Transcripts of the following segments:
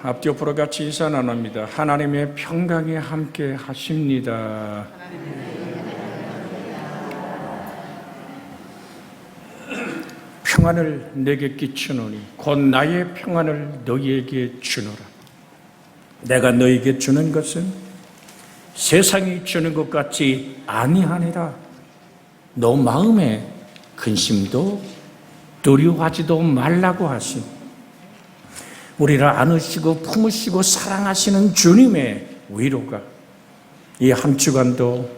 앞뒤 옆으로 같이 인사 나눕니다. 하나님의 평강이 함께 하십니다. 평안을 내게 끼치노니 곧 나의 평안을 너희에게 주노라. 내가 너희에게 주는 것은 세상이 주는 것 같지 아니하니라. 너 마음에 근심도 두려워하지도 말라고 하시니 우리를 안으시고 품으시고 사랑하시는 주님의 위로가 이 한 주간도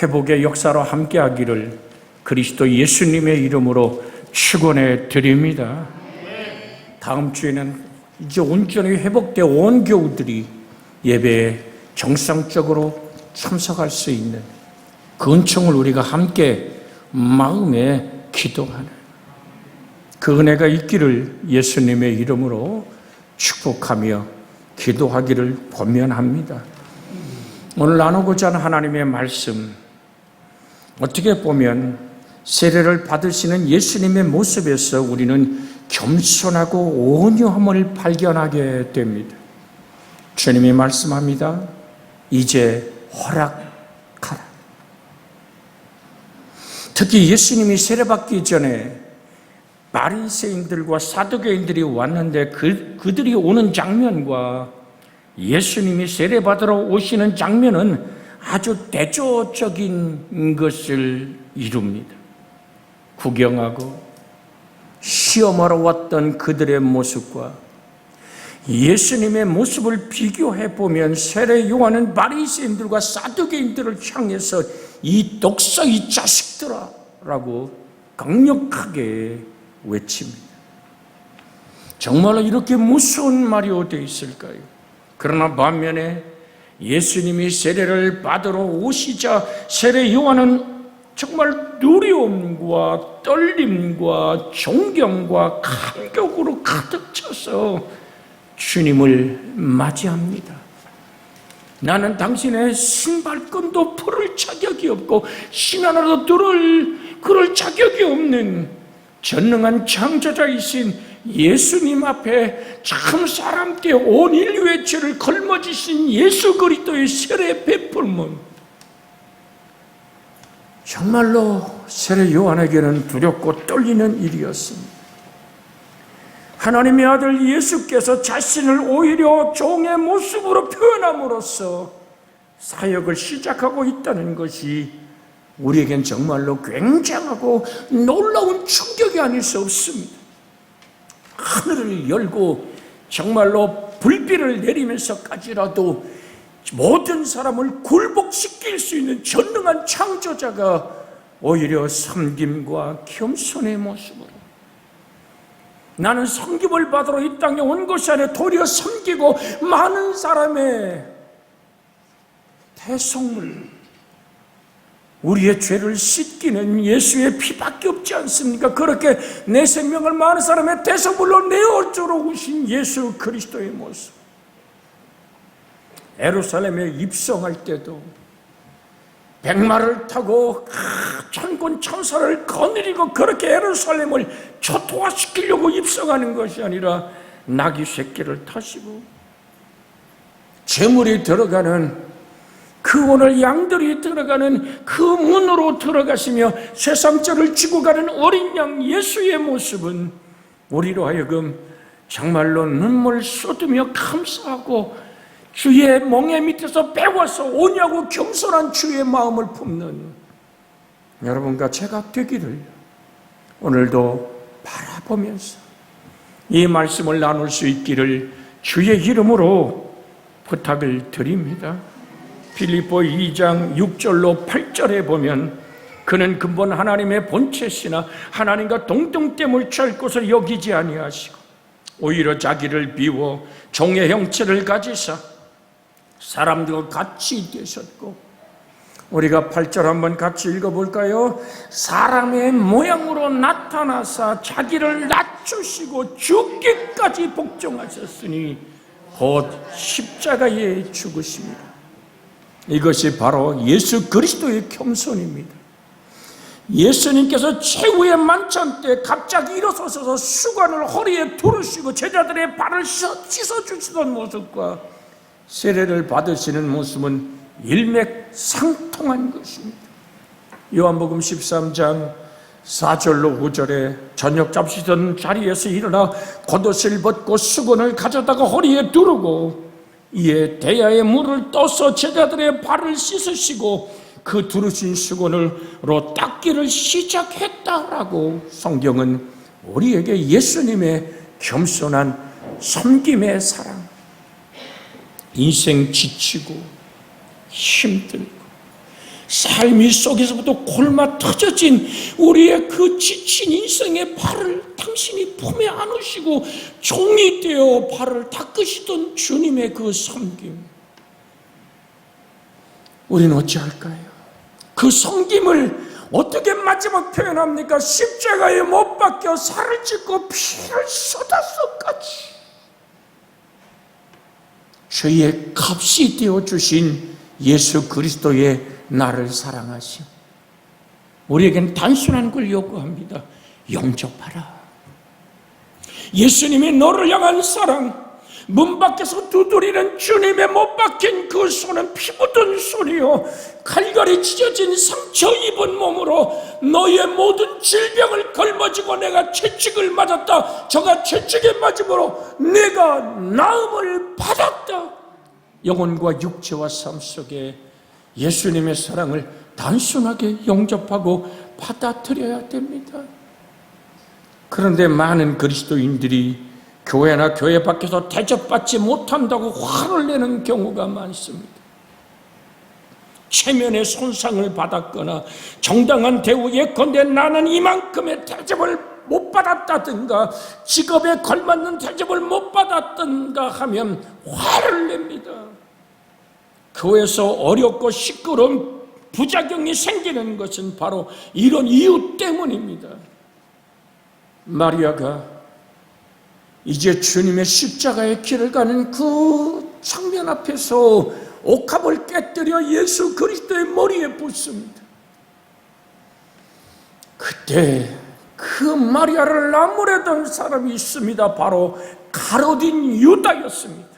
회복의 역사로 함께하기를 그리스도 예수님의 이름으로 축원해 드립니다. 다음 주에는 이제 온전히 회복된 온 교우들이 예배에 정상적으로 참석할 수 있는 그 은총을 우리가 함께 마음에 기도하는 그 은혜가 있기를 예수님의 이름으로 축복하며 기도하기를 권면합니다. 오늘 나누고자 하는 하나님의 말씀, 어떻게 보면 세례를 받으시는 예수님의 모습에서 우리는 겸손하고 온유함을 발견하게 됩니다. 주님이 말씀합니다. 이제 허락하라. 특히 예수님이 세례받기 전에 바리새인들과 사두개인들이 왔는데 그들이 오는 장면과 예수님이 세례받으러 오시는 장면은 아주 대조적인 것을 이룹니다. 구경하고 시험하러 왔던 그들의 모습과 예수님의 모습을 비교해 보면 세례 요한은 바리새인들과 사두개인들을 향해서 이 독사 이 자식들아 라고 강력하게 외칩니다. 정말로 이렇게 무서운 말이 어디 있을까요? 그러나 반면에 예수님이 세례를 받으러 오시자 세례 요한은 정말 두려움과 떨림과 존경과 감격으로 가득 차서 주님을 맞이합니다. 나는 당신의 신발끈도 풀을 자격이 없고 신 하나도 그럴 자격이 없는 전능한 창조자이신 예수님 앞에 참 사람께 온 인류의 죄를 걸머지신 예수 그리스도의 세례 베풀문, 정말로 세례 요한에게는 두렵고 떨리는 일이었습니다. 하나님의 아들 예수께서 자신을 오히려 종의 모습으로 표현함으로써 사역을 시작하고 있다는 것이 우리에겐 정말로 굉장하고 놀라운 충격이 아닐 수 없습니다. 하늘을 열고 정말로 불비를 내리면서까지라도 모든 사람을 굴복시킬 수 있는 전능한 창조자가 오히려 섬김과 겸손의 모습으로 나는 섬김을 받으러 이 땅에 온 것이 아니라 도리어 섬기고 많은 사람의 대속물, 우리의 죄를 씻기는 예수의 피밖에 없지 않습니까? 그렇게 내 생명을 많은 사람의 대속물로 내어주러 오신 예수 그리스도의 모습. 예루살렘에 입성할 때도 백마를 타고 천군 천사를 거느리고 그렇게 예루살렘을 초토화시키려고 입성하는 것이 아니라 나귀 새끼를 타시고 제물이 들어가는 그 오늘 양들이 들어가는 그 문으로 들어가시며 세상죄를 지고 가는 어린 양 예수의 모습은 우리로 하여금 정말로 눈물 쏟으며 감사하고 주의 멍에 밑에서 배워서 오냐고 겸손한 주의 마음을 품는 여러분과 제가 되기를 오늘도 바라보면서 이 말씀을 나눌 수 있기를 주의 이름으로 부탁을 드립니다. 빌립보 2장 6절로 8절에 보면 그는 근본 하나님의 본체시나 하나님과 동등됨을 취할 것을 여기지 아니하시고 오히려 자기를 비워 종의 형체를 가지사 사람들과 같이 되셨고, 우리가 8절 한번 같이 읽어볼까요? 사람의 모양으로 나타나사 자기를 낮추시고 죽기까지 복종하셨으니 곧 십자가에 죽으십니다. 이것이 바로 예수 그리스도의 겸손입니다. 예수님께서 최후의 만찬 때 갑자기 일어서셔서 수건을 허리에 두르시고 제자들의 발을 씻어주시던 모습과 세례를 받으시는 모습은 일맥상통한 것입니다. 요한복음 13장 4절로 5절에 저녁 잡수던 자리에서 일어나 겉옷을 벗고 수건을 가져다가 허리에 두르고 이에 대야에 물을 떠서 제자들의 발을 씻으시고 그 두르신 수건으로 닦기를 시작했다라고 성경은 우리에게 예수님의 겸손한 섬김의 사랑, 인생 지치고 힘들고 삶이 속에서부터 골마 터져진 우리의 그 지친 인생의 발을 당신이 품에 안으시고 종이 되어 발을 닦으시던 주님의 그 섬김, 우리는 어찌할까요? 그 섬김을 어떻게 마지막 표현합니까? 십자가에 못 박혀 살을 찢고 피를 쏟아서까지 죄의 값이 되어주신 예수 그리스도의 나를 사랑하시오. 우리에겐 단순한 걸 요구합니다. 영접하라. 예수님이 너를 향한 사랑, 문 밖에서 두드리는 주님의 못 박힌 그 손은 피 묻은 손이요 칼갈이 찢어진 상처 입은 몸으로 너의 모든 질병을 걸머지고 내가 채찍을 맞았다. 저가 채찍에 맞음으로 내가 나음을 받았다. 영혼과 육체와 삶 속에 예수님의 사랑을 단순하게 영접하고 받아들여야 됩니다. 그런데 많은 그리스도인들이 교회나 교회 밖에서 대접받지 못한다고 화를 내는 경우가 많습니다. 체면의 손상을 받았거나 정당한 대우 예컨대 나는 이만큼의 대접을 못 받았다든가 직업에 걸맞는 대접을 못 받았던가 하면 화를 냅니다. 교회에서 어렵고 시끄러운 부작용이 생기는 것은 바로 이런 이유 때문입니다. 마리아가 이제 주님의 십자가의 길을 가는 그 장면 앞에서 옥합을 깨뜨려 예수 그리스도의 머리에 붓습니다. 그때 그 마리아를 나무래던 사람이 있습니다. 바로 가롯인 유다였습니다.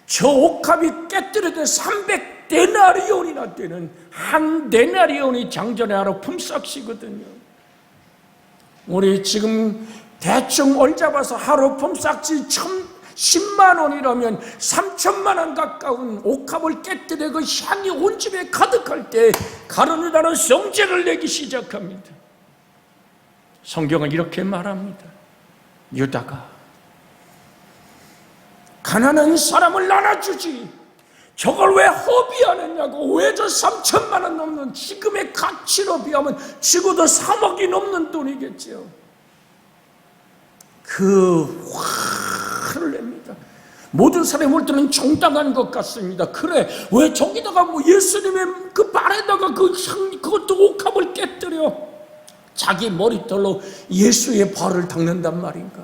저 옥합이 깨뜨려져 300데나리온이나 되는 한 데나리온이 장전의 하루 품삯이거든요. 우리 지금 대충 얼잡아서 하루 품삯이 10만 원이라면 3천만 원 가까운 옥합을 깨뜨려 그 향이 온 집에 가득할 때 가룟유다는 성죄를 내기 시작합니다. 성경은 이렇게 말합니다. 유다가 가난한 사람을 나눠주지 저걸 왜 허비하느냐고. 왜 저 3천만 원 넘는 지금의 가치로 비하면 적어도 3억이 넘는 돈이겠죠. 그 화를 냅니다. 모든 사람이 볼 때는 정당한 것 같습니다. 그래, 왜 저기다가 뭐 예수님의 그 발에다가 그것도 옥합을 깨뜨려 자기 머리털로 예수의 발을 닦는단 말인가?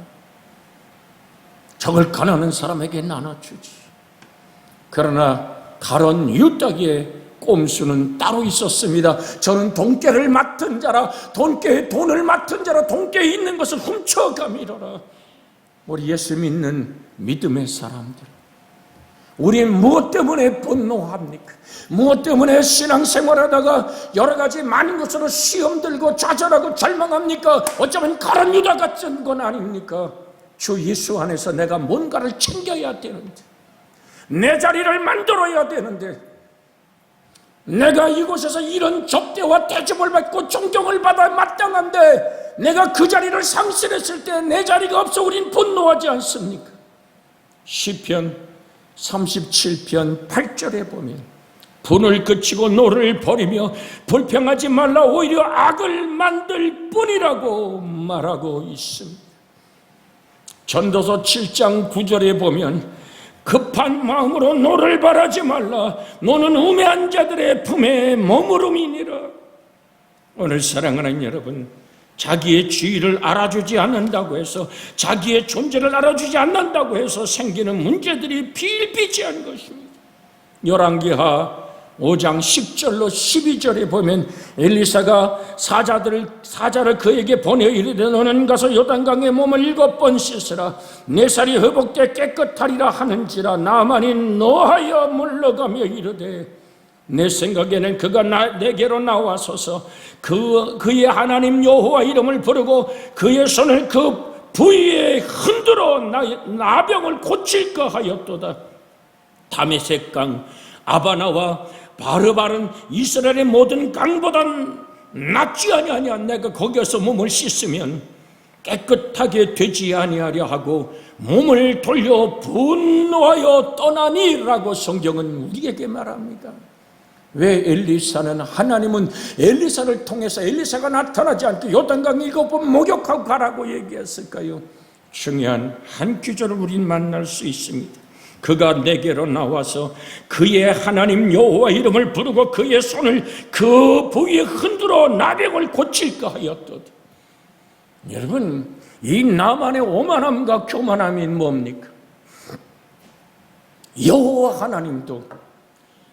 저걸 가난한 사람에게 나눠주지. 그러나 가론 유다의 꼼수는 따로 있었습니다. 저는 돈깨를 맡은 자라, 돈깨의 돈을 맡은 자라, 돈깨에 있는 것을 훔쳐가미러라. 우리 예수 믿는 믿음의 사람들, 우린 무엇 때문에 분노합니까? 무엇 때문에 신앙생활하다가 여러 가지 많은 것으로 시험 들고 좌절하고 절망합니까? 어쩌면 가론 유다 같은 건 아닙니까? 주 예수 안에서 내가 뭔가를 챙겨야 되는데, 내 자리를 만들어야 되는데, 내가 이곳에서 이런 접대와 대접을 받고 존경을 받아 마땅한데 내가 그 자리를 상실했을 때 내 자리가 없어 우린 분노하지 않습니까? 시편 37편 8절에 보면 분을 그치고 노를 버리며 불평하지 말라 오히려 악을 만들 뿐이라고 말하고 있습니다. 전도서 7장 9절에 보면 급한 마음으로 노를 바라지 말라. 노는 우매한 자들의 품에 머무름이니라. 오늘 사랑하는 여러분, 자기의 지위를 알아주지 않는다고 해서, 자기의 존재를 알아주지 않는다고 해서 생기는 문제들이 비일비재한 것입니다. 열왕기하 5장 10절로 12절에 보면 엘리사가 사자를 그에게 보내 이르되 너는 가서 요단강에 몸을 7번 씻으라 내 살이 회복돼 깨끗하리라 하는지라 나만이 노하여 물러가며 이르되 내 생각에는 그가 내게로 나와서서 그의 하나님 여호와 이름을 부르고 그의 손을 그 부위에 흔들어 나병을 고칠까 하였도다. 다메섹강 아바나와 바르바른 이스라엘의 모든 강보단 낫지 아니하냐. 내가 거기에서 몸을 씻으면 깨끗하게 되지 아니하려 하고 몸을 돌려 분노하여 떠나니라고 성경은 우리에게 말합니다. 왜 하나님은 엘리사를 통해서 엘리사가 나타나지 않고 요단강 7번 목욕하고 가라고 얘기했을까요? 중요한 한 구절을 우린 만날 수 있습니다. 그가 내게로 나와서 그의 하나님 여호와 이름을 부르고 그의 손을 그 부위에 흔들어 나병을 고칠까 하였도다. 여러분, 이 나만의 오만함과 교만함이 뭡니까? 여호와 하나님도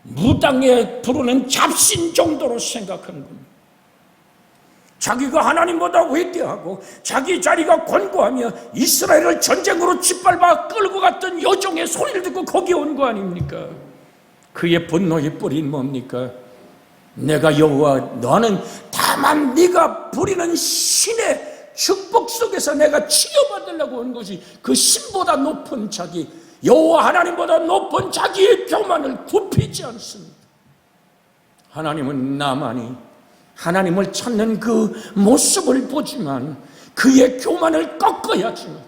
무당에 부르는 잡신 정도로 생각하는 겁니다. 자기가 하나님보다 위대하고 자기 자리가 권고하며 이스라엘을 전쟁으로 짓밟아 끌고 갔던 여종의 소리를 듣고 거기 온 거 아닙니까? 그의 분노의 뿌리는 뭡니까? 내가 여호와, 너는 다만 네가 부리는 신의 축복 속에서 내가 치유받으려고 온 것이 그 신보다 높은 자기, 여호와 하나님보다 높은 자기의 교만을 굽히지 않습니다. 하나님은 나만이 하나님을 찾는 그 모습을 보지만 그의 교만을 꺾어야지만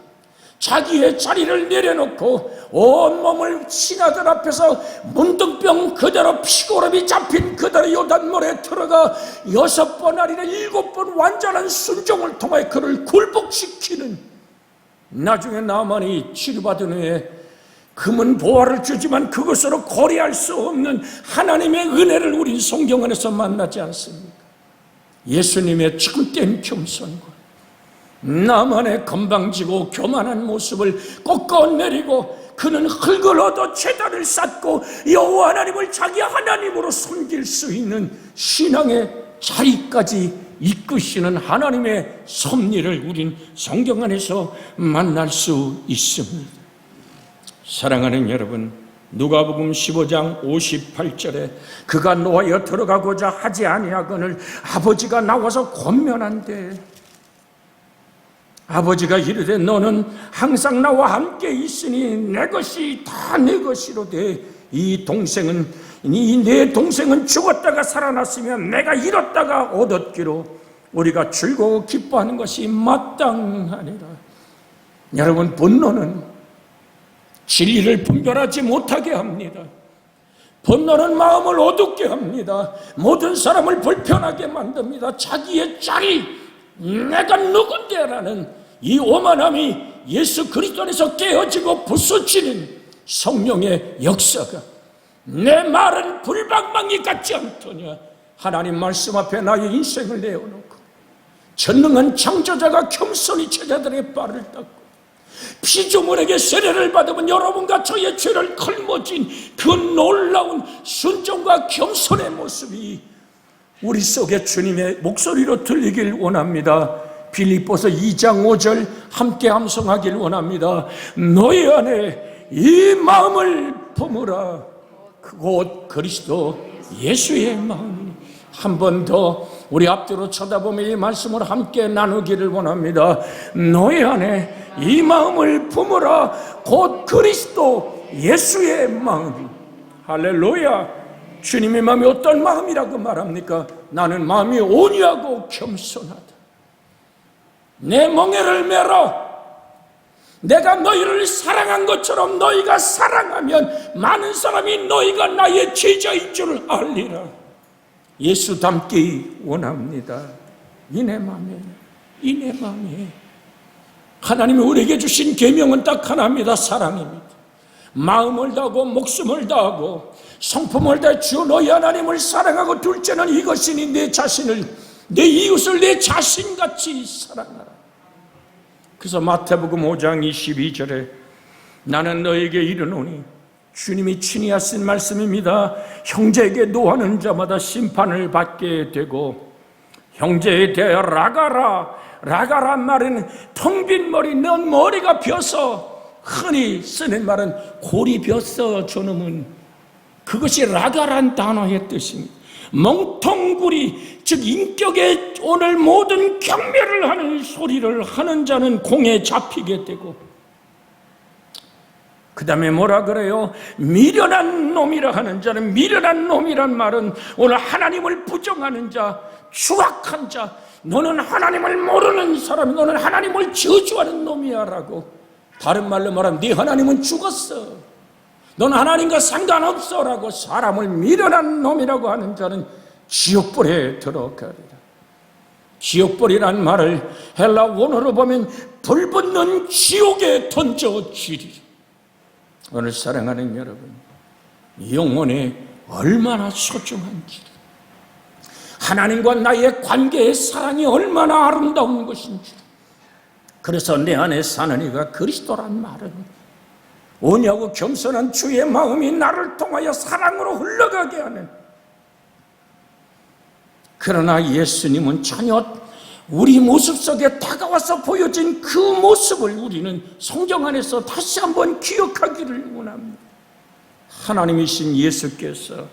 자기의 자리를 내려놓고 온몸을 신하들 앞에서 문둥병 그대로 피고름이 잡힌 그대로 요단물에 들어가 6번 아니라 7번 완전한 순종을 통해 그를 굴복시키는, 나중에 나만이 치료받은 후에 금은 보화를 주지만 그것으로 거래할 수 없는 하나님의 은혜를 우린 성경 안에서 만나지 않습니까? 예수님의 참된 겸손과 나만의 건방지고 교만한 모습을 꺾어내리고 그는 흙을 얻어 제단을 쌓고 여호와 하나님을 자기 하나님으로 섬길 수 있는 신앙의 자리까지 이끄시는 하나님의 섭리를 우린 성경 안에서 만날 수 있습니다. 사랑하는 여러분, 누가복음 15장 58절에 그가 노하여 들어가고자 하지 아니하거늘 아버지가 나와서 권면한대. 아버지가 이르되 너는 항상 나와 함께 있으니 내 것이 다 내 것이로되 이 내 동생은 죽었다가 살아났으면 내가 잃었다가 얻었기로 우리가 즐거워 기뻐하는 것이 마땅하니라. 여러분, 분노는 진리를 분별하지 못하게 합니다. 분노는 마음을 어둡게 합니다. 모든 사람을 불편하게 만듭니다. 자기의 자리, 내가 누군데라는 이 오만함이 예수 그리스도 안에서 깨어지고 부서지는 성령의 역사가, 내 말은 불방망이 같지 않더냐. 하나님 말씀 앞에 나의 인생을 내어놓고 전능한 창조자가 겸손히 제자들의 발을 닦고 피조물에게 세례를 받으면 여러분과 저의 죄를 걸머진 그 놀라운 순종과 겸손의 모습이 우리 속에 주님의 목소리로 들리길 원합니다. 빌립보서 2장 5절 함께 함성하길 원합니다. 너희 안에 이 마음을 품으라. 그곳 그리스도 예수의 마음이. 한 번 더 우리 앞뒤로 쳐다보며 이 말씀을 함께 나누기를 원합니다. 너희 안에 이 마음을 품으라. 곧 그리스도 예수의 마음이. 할렐루야. 주님의 마음이 어떤 마음이라고 말합니까? 나는 마음이 온유하고 겸손하다. 내 멍에를 메라. 내가 너희를 사랑한 것처럼 너희가 사랑하면 많은 사람이 너희가 나의 제자인 줄 알리라. 예수 닮기 원합니다. 이 내 마음에, 이 내 마음에. 하나님이 우리에게 주신 계명은 딱 하나입니다. 사랑입니다. 마음을 다하고 목숨을 다하고 성품을 다해 주 너희 하나님을 사랑하고 둘째는 이것이니 내 자신을, 내 이웃을 내 자신같이 사랑하라. 그래서 마태복음 5장 22절에 나는 너에게 이르노니 주님이 친히 하신 말씀입니다. 형제에게 노하는 자마다 심판을 받게 되고, 형제에 대하여 라가란 말은 텅 빈 머리, 넌 머리가 벼서, 흔히 쓰는 말은 골이 벼서 저놈은, 그것이 라가란 단어의 뜻입니다. 멍텅구리, 즉 인격에 오늘 모든 경멸을 하는 소리를 하는 자는 공에 잡히게 되고, 그 다음에 뭐라 그래요? 미련한 놈이라 하는 자는, 미련한 놈이란 말은 오늘 하나님을 부정하는 자, 추악한 자, 너는 하나님을 모르는 사람, 너는 하나님을 저주하는 놈이야 라고. 다른 말로 말하면 네 하나님은 죽었어, 너는 하나님과 상관없어 라고 사람을 미련한 놈이라고 하는 자는 지옥불에 들어가리라. 지옥불이란 말을 헬라 원어로 보면 불붙는 지옥에 던져지리라. 오늘 사랑하는 여러분, 영혼이 얼마나 소중한지, 하나님과 나의 관계의 사랑이 얼마나 아름다운 것인지, 그래서 내 안에 사는 이가 그리스도란 말은 온유하고 겸손한 주의 마음이 나를 통하여 사랑으로 흘러가게 하는, 그러나 예수님은 전혀 우리 모습 속에 다가와서 보여진 그 모습을 우리는 성경 안에서 다시 한번 기억하기를 원합니다. 하나님이신 예수께서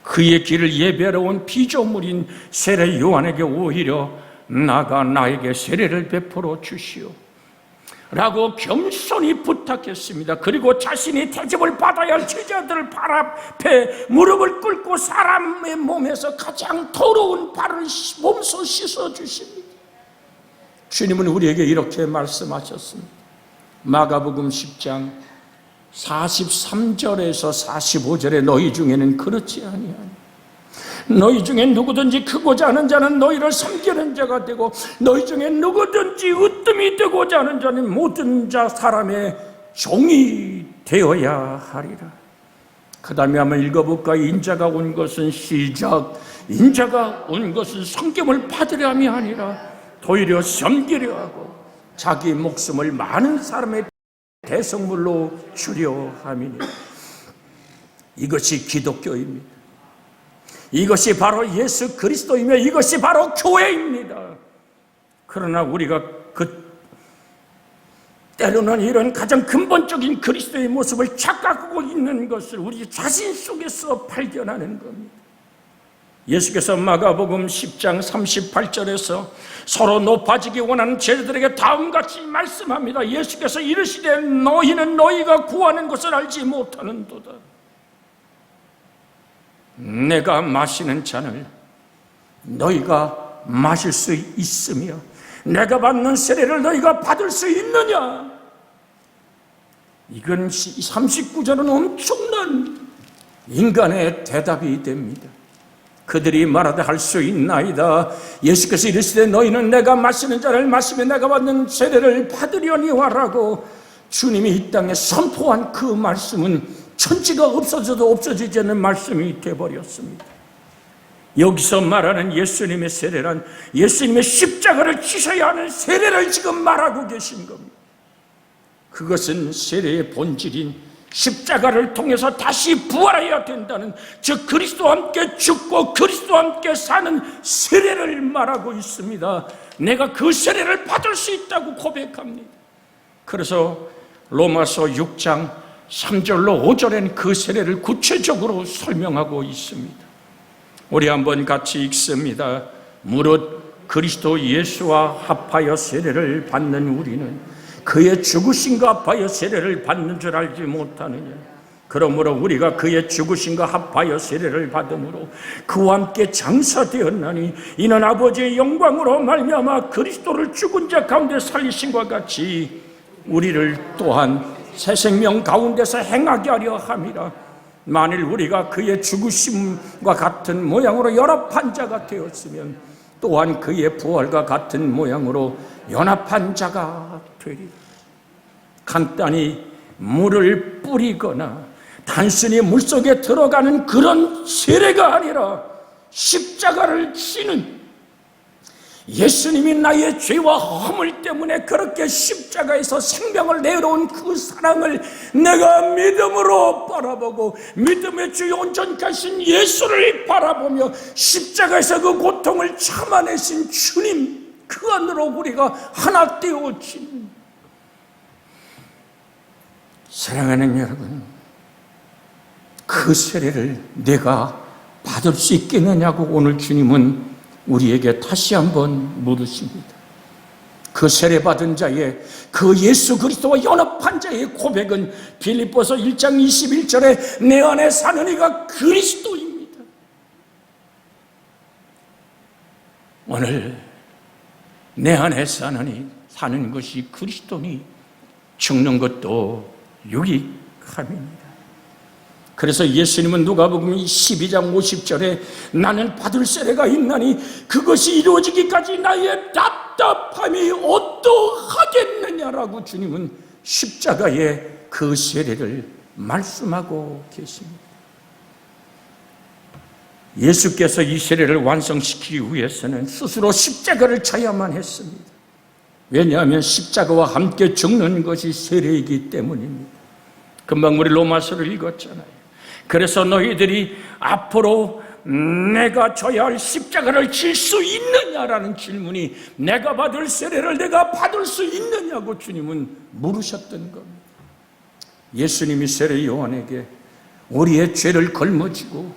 그의 길을 예배하러 온 피조물인 세례 요한에게 오히려 나가 나에게 세례를 베풀어 주시오 라고 겸손히 부탁했습니다. 그리고 자신이 대접을 받아야 할 제자들을 발 앞에 무릎을 꿇고 사람의 몸에서 가장 더러운 발을 몸소 씻어주십니다. 주님은 우리에게 이렇게 말씀하셨습니다. 마가복음 10장 43절에서 45절에 너희 중에는 그렇지 아니하니 너희 중에 누구든지 크고자 하는 자는 너희를 섬기는 자가 되고 너희 중에 누구든지 으뜸이 되고자 하는 자는 모든 자 사람의 종이 되어야 하리라. 그 다음에 한번 읽어볼까? 인자가 온 것은 시작, 인자가 온 것은 성경을 받으려 함이 아니라 도리어 섬기려 하고 자기 목숨을 많은 사람의 대성물로 주려 함이니. 이것이 기독교입니다. 이것이 바로 예수 그리스도이며 이것이 바로 교회입니다. 그러나 우리가 때로는 이런 가장 근본적인 그리스도의 모습을 착각하고 있는 것을 우리 자신 속에서 발견하는 겁니다. 예수께서 마가복음 10장 38절에서 서로 높아지기 원하는 제자들에게 다음같이 말씀합니다. 예수께서 이르시되 너희는 너희가 구하는 것을 알지 못하는도다. 내가 마시는 잔을 너희가 마실 수 있으며 내가 받는 세례를 너희가 받을 수 있느냐? 이건 39절은 엄청난 인간의 대답이 됩니다. 그들이 말하되 할 수 있나이다. 예수께서 이르시되 너희는 내가 마시는 잔을 마시며 내가 받는 세례를 받으려니와라고 주님이 이 땅에 선포한 그 말씀은 천지가 없어져도 없어지지 않는 말씀이 되어버렸습니다. 여기서 말하는 예수님의 세례란 예수님의 십자가를 지셔야 하는 세례를 지금 말하고 계신 겁니다. 그것은 세례의 본질인 십자가를 통해서 다시 부활해야 된다는, 즉 그리스도와 함께 죽고 그리스도와 함께 사는 세례를 말하고 있습니다. 내가 그 세례를 받을 수 있다고 고백합니다. 그래서 로마서 6장 3절로 5절엔 그 세례를 구체적으로 설명하고 있습니다. 우리 한번 같이 읽습니다. 무릇 그리스도 예수와 합하여 세례를 받는 우리는 그의 죽으심과 합하여 세례를 받는 줄 알지 못하느냐. 그러므로 우리가 그의 죽으심과 합하여 세례를 받음으로 그와 함께 장사되었나니 이는 아버지의 영광으로 말미암아 그리스도를 죽은 자 가운데 살리심과 같이 우리를 또한 새 생명 가운데서 행하게 하려 함이라. 만일 우리가 그의 죽으심과 같은 모양으로 연합한 자가 되었으면 또한 그의 부활과 같은 모양으로 연합한 자가 되리라. 간단히 물을 뿌리거나 단순히 물속에 들어가는 그런 세례가 아니라 십자가를 지는 예수님이 나의 죄와 허물 때문에 그렇게 십자가에서 생명을 내놓은 그 사랑을 내가 믿음으로 바라보고 믿음의 주 온전하신 예수를 바라보며 십자가에서 그 고통을 참아내신 주님, 그 안으로 우리가 하나 되어진, 사랑하는 여러분, 그 세례를 내가 받을 수 있겠느냐고 오늘 주님은 우리에게 다시 한번 물으십니다. 그 세례받은 자의, 그 예수 그리스도와 연합한 자의 고백은 빌립보서 1장 21절에 내 안에 사는 이가 그리스도입니다. 오늘 내 안에 사는 것이 그리스도니 죽는 것도 유익함입니다. 그래서 예수님은 누가복음 12장 50절에 나는 받을 세례가 있나니 그것이 이루어지기까지 나의 답답함이 어떠하겠느냐라고 주님은 십자가의 그 세례를 말씀하고 계십니다. 예수께서 이 세례를 완성시키기 위해서는 스스로 십자가를 져야만 했습니다. 왜냐하면 십자가와 함께 죽는 것이 세례이기 때문입니다. 금방 우리 로마서를 읽었잖아요. 그래서 너희들이 앞으로 내가 져야 할 십자가를 질 수 있느냐라는 질문이, 내가 받을 세례를 내가 받을 수 있느냐고 주님은 물으셨던 겁니다. 예수님이 세례 요한에게 우리의 죄를 걸머지고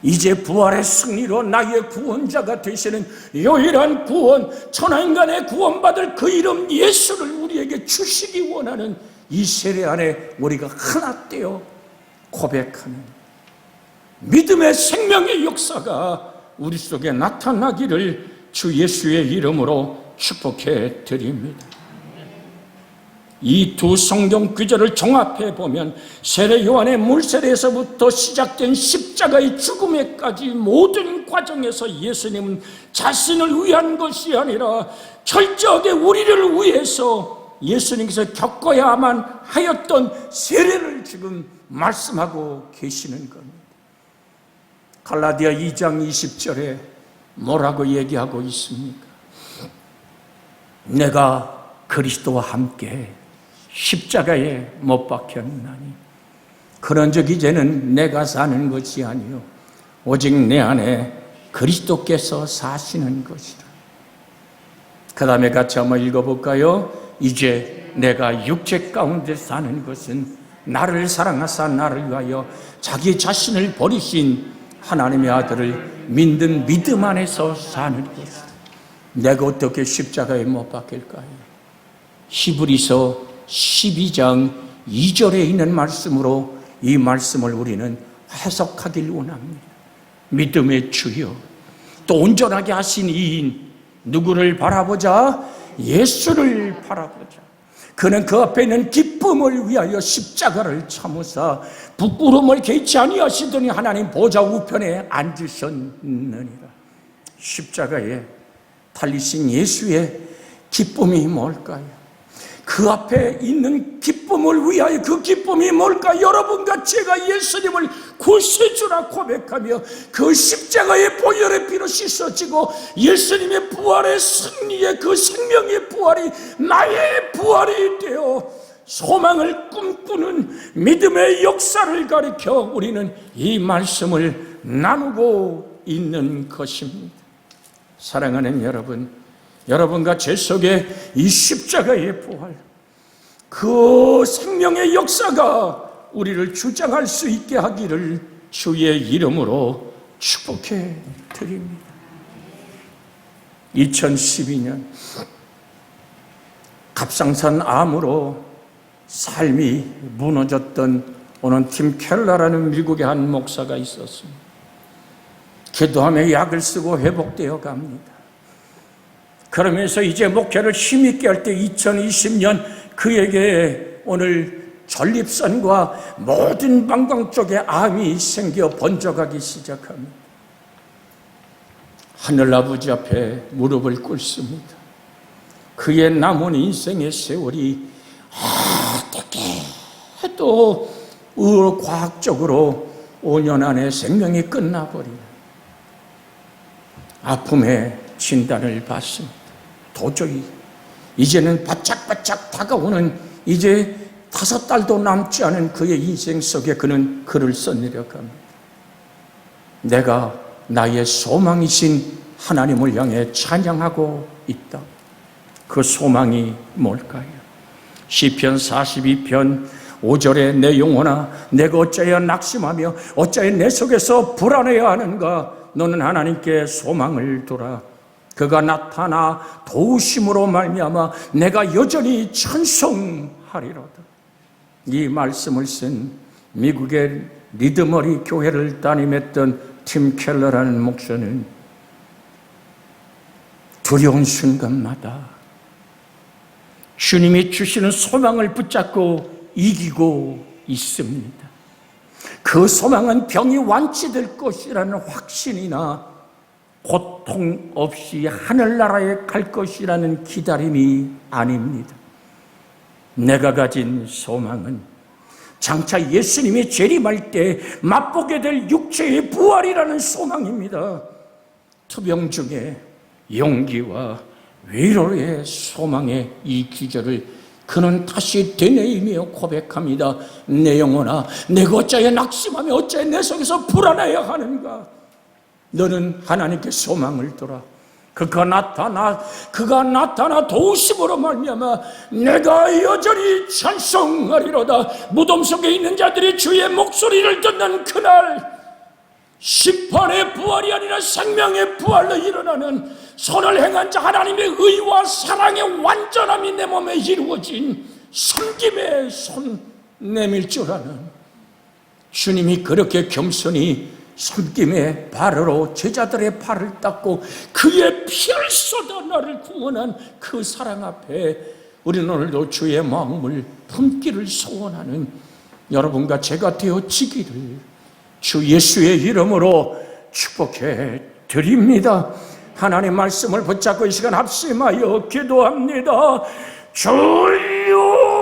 이제 부활의 승리로 나의 구원자가 되시는 유일한 구원, 천하인간의 구원받을 그 이름 예수를 우리에게 주시기 원하는 이 세례 안에 우리가 하나 되어 고백하는 믿음의 생명의 역사가 우리 속에 나타나기를 주 예수의 이름으로 축복해 드립니다. 이 두 성경 구절을 종합해 보면 세례 요한의 물세례에서부터 시작된 십자가의 죽음에까지 모든 과정에서 예수님은 자신을 위한 것이 아니라 철저하게 우리를 위해서 예수님께서 겪어야만 하였던 세례를 지금 말씀하고 계시는 겁니다. 갈라디아 2장 20절에 뭐라고 얘기하고 있습니까? 내가 그리스도와 함께 십자가에 못 박혔나니 그런즉 이제는 내가 사는 것이 아니요 오직 내 안에 그리스도께서 사시는 것이라. 그 다음에 같이 한번 읽어볼까요? 이제 내가 육체 가운데 사는 것은 나를 사랑하사 나를 위하여 자기 자신을 버리신 하나님의 아들을 믿는 믿음 안에서 사는 것이다. 내가 어떻게 십자가에 못 박힐까요? 히브리서 12장 2절에 있는 말씀으로 이 말씀을 우리는 해석하길 원합니다. 믿음의 주여, 또 온전하게 하신 이인 누구를 바라보자? 예수를 바라보자. 그는 그 앞에 있는 기쁨을 위하여 십자가를 참으사 부끄러움을 개의치 아니하시더니 하나님 보좌 우편에 앉으셨느니라. 십자가에 달리신 예수의 기쁨이 뭘까요? 그 앞에 있는 기쁨을 위하여 그 기쁨이 뭘까? 여러분과 제가 예수님을 구세주라 고백하며 그 십자가의 보혈의 피로 씻어지고 예수님의 부활의 승리의 그 생명의 부활이 나의 부활이 되어 소망을 꿈꾸는 믿음의 역사를 가리켜 우리는 이 말씀을 나누고 있는 것입니다. 사랑하는 여러분, 여러분과 제 속에 이 십자가의 부활, 그 생명의 역사가 우리를 주장할 수 있게 하기를 주의 이름으로 축복해 드립니다. 2012년 갑상선 암으로 삶이 무너졌던 오는 팀 켈러라는 미국의 한 목사가 있었습니다. 기도하며 약을 쓰고 회복되어 갑니다. 그러면서 이제 목회를 힘있게 할 때 2020년 그에게 오늘 전립선과 모든 방광 쪽에 암이 생겨 번져가기 시작합니다. 하늘아버지 앞에 무릎을 꿇습니다. 그의 남은 인생의 세월이 어떻게 해도 과학적으로 5년 안에 생명이 끝나버리는 아픔에 진단을 받습니다. 도저히 이제는 바짝바짝 다가오는 이제 5달도 남지 않은 그의 인생 속에 그는 글을 써내려갑니다. 내가 나의 소망이신 하나님을 향해 찬양하고 있다. 그 소망이 뭘까요? 시편 42편 5절에 내 영혼아 내가 어찌하여 낙심하며 어찌하여 내 속에서 불안해야 하는가. 너는 하나님께 소망을 두라. 그가 나타나 도우심으로 말미암아 내가 여전히 찬송하리로다. 이 말씀을 쓴 미국의 리드머리 교회를 담임했던 팀 켈러라는 목사는 두려운 순간마다 주님이 주시는 소망을 붙잡고 이기고 있습니다. 그 소망은 병이 완치될 것이라는 확신이나 고통 없이 하늘나라에 갈 것이라는 기다림이 아닙니다. 내가 가진 소망은 장차 예수님이 재림할 때 맛보게 될 육체의 부활이라는 소망입니다. 투병 중에 용기와 위로의 소망의 이 기절을 그는 다시 되뇌이며 고백합니다. 내 영혼아 내가 어찌하여 낙심하며 어찌하여 내 속에서 불안해야 하는가. 너는 하나님께 소망을 두라. 그가 나타나 도우심으로 말미암아 내가 여전히 찬송하리로다. 무덤 속에 있는 자들이 주의 목소리를 듣는 그날 심판의 부활이 아니라 생명의 부활로 일어나는 선을 행한 자 하나님의 의와 사랑의 완전함이 내 몸에 이루어진 섬김의 손 내밀 줄 아는 주님이 그렇게 겸손히 섬김의 발으로 제자들의 발을 닦고 그의 피를 쏟아 나를 구원한 그 사랑 앞에 우리는 오늘도 주의 마음을 품기를 소원하는 여러분과 제가 되어지기를 주 예수의 이름으로 축복해 드립니다. 하나님 말씀을 붙잡고 이 시간 합심하여 기도합니다. 주여